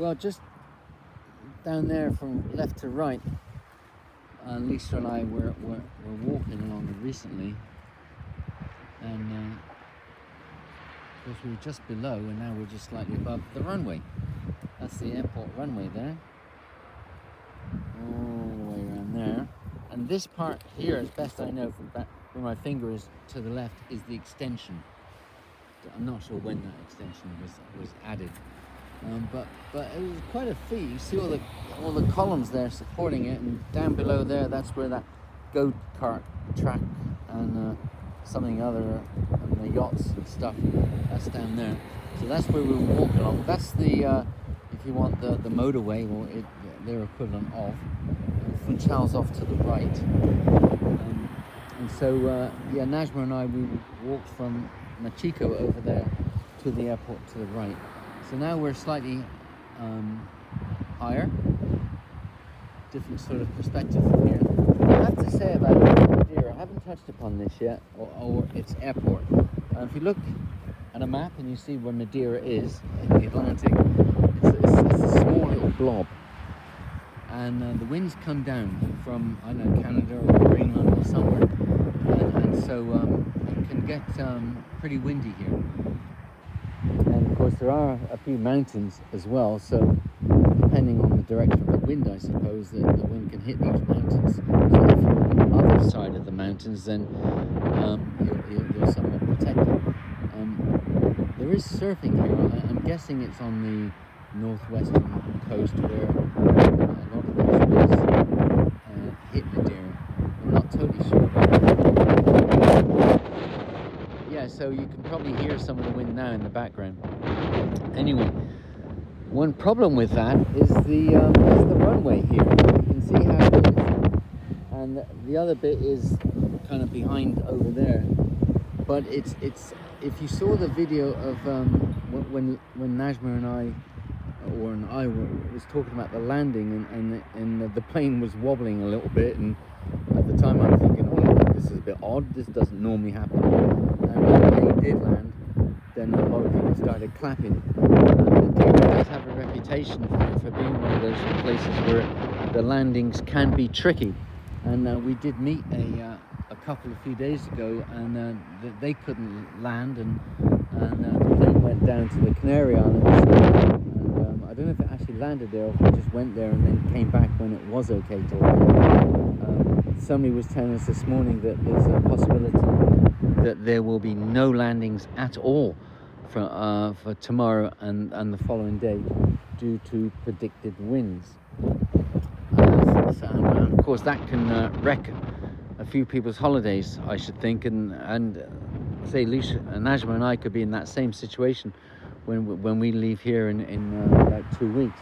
Well, just down there from left to right, Lisa and I were walking along recently, and of course we were just below, and now we're just slightly above the runway. That's the airport runway there, all the way around there. And this part here, as best I know from back where my finger is to the left, is the extension. I'm not sure when that extension was added. But it was quite a feat. You see all the columns there supporting it, and down below there, that's where that go-kart track and something other, and the yachts and stuff, that's down there. So that's where we were walking along. That's the if you want the motorway, or their equivalent of. Funchal's off to the right, and so yeah, Najma and I, we walked from Machico over there to the airport to the right. So now we're slightly higher, different sort of perspective from here. I have to say about Madeira, I haven't touched upon this yet, or its airport. If you look at a map and you see where Madeira is in the Atlantic, it's a small little blob. And the winds come down from, I don't know, Canada or Greenland or somewhere. And so it can get pretty windy here. And of course there are a few mountains as well, so depending on the direction of the wind, I suppose, the wind can hit those mountains. So if you're on the other side of the mountains, then you're somewhat protected. There is surfing here. I'm guessing it's on the northwestern coast where a lot of those winds hit Madeira. I'm not totally sure about that. Yeah, so you can probably hear some of the wind now in the background. Anyway, one problem with that is the runway here. You can see how it is, and the other bit is kind of behind over there. But it's if you saw the video of when Najma and I was talking about the landing, and the plane was wobbling a little bit, and at the time I'm thinking, oh, this is a bit odd, this doesn't normally happen. And when the plane did land, then a lot of people started clapping. Madeira does have a reputation for being one of those places where the landings can be tricky, and we did meet a couple a few days ago, and they couldn't land, and the plane went down to the Canary Islands, and I don't know if it actually landed there, or if it just went there and then came back when it was okay to land. Somebody was telling us this morning that there's a possibility that there will be no landings at all for tomorrow and the following day due to predicted winds. And of course that can wreck a few people's holidays, I should think, and say Lisa, Najma and I could be in that same situation when we leave here in about 2 weeks.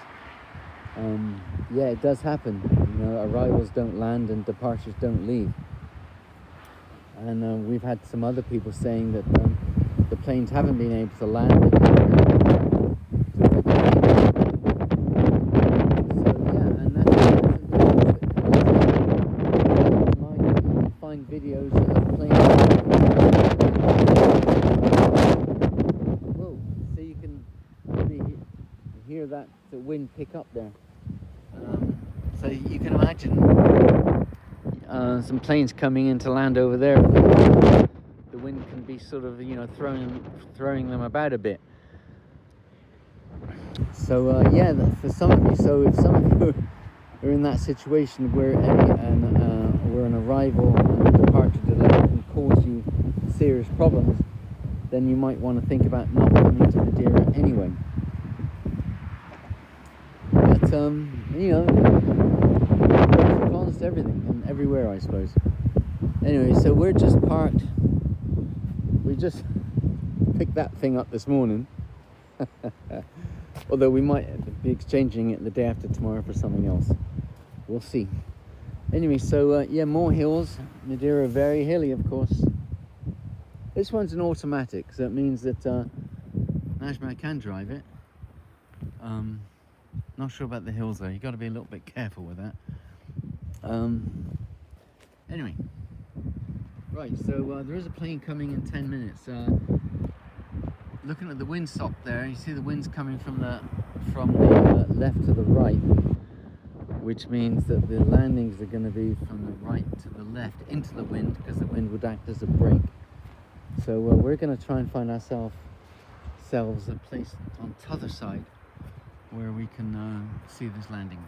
Yeah, it does happen. You know, arrivals don't land and departures don't leave. And we've had some other people saying that the planes haven't been able to land. Videos of planes. Whoa! So you can really hear that the wind pick up there. So you can imagine some planes coming in to land over there. The wind can be sort of, you know, throwing them about a bit. So yeah, for some of you. So if some of you are in that situation where an arrival and a departure delay can cause you serious problems, then you might want to think about not coming to Madeira anyway. But you know, pros and cons to everything and everywhere, I suppose. Anyway, so we're just parked. We just picked that thing up this morning. Although we might be exchanging it the day after tomorrow for something else. We'll see. Anyway, so yeah, more hills. Madeira very hilly, of course. This one's an automatic, so it means that Najma can drive it. Not sure about the hills though. You've got to be a little bit careful with that. Anyway, right. So there is a plane coming in 10 minutes. looking at the windsock there, you see the wind's coming from the left to the right, which means that the landings are going to be from the right to the left into the wind, because the wind would act as a brake. So we're going to try and find ourselves a place on the other side where we can see this landing.